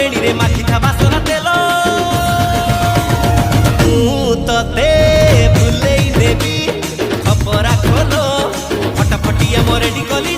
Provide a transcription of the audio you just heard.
ବେଣୀରେ ମାଖିଥା ବାସନା ତେଲ ମୁଁ ତତେ ଭୁଲେଇ ଦେବି ଖପରା ଖୋଲ ଫଟାଫଟିଆ ମୋ ରେଡି କଲି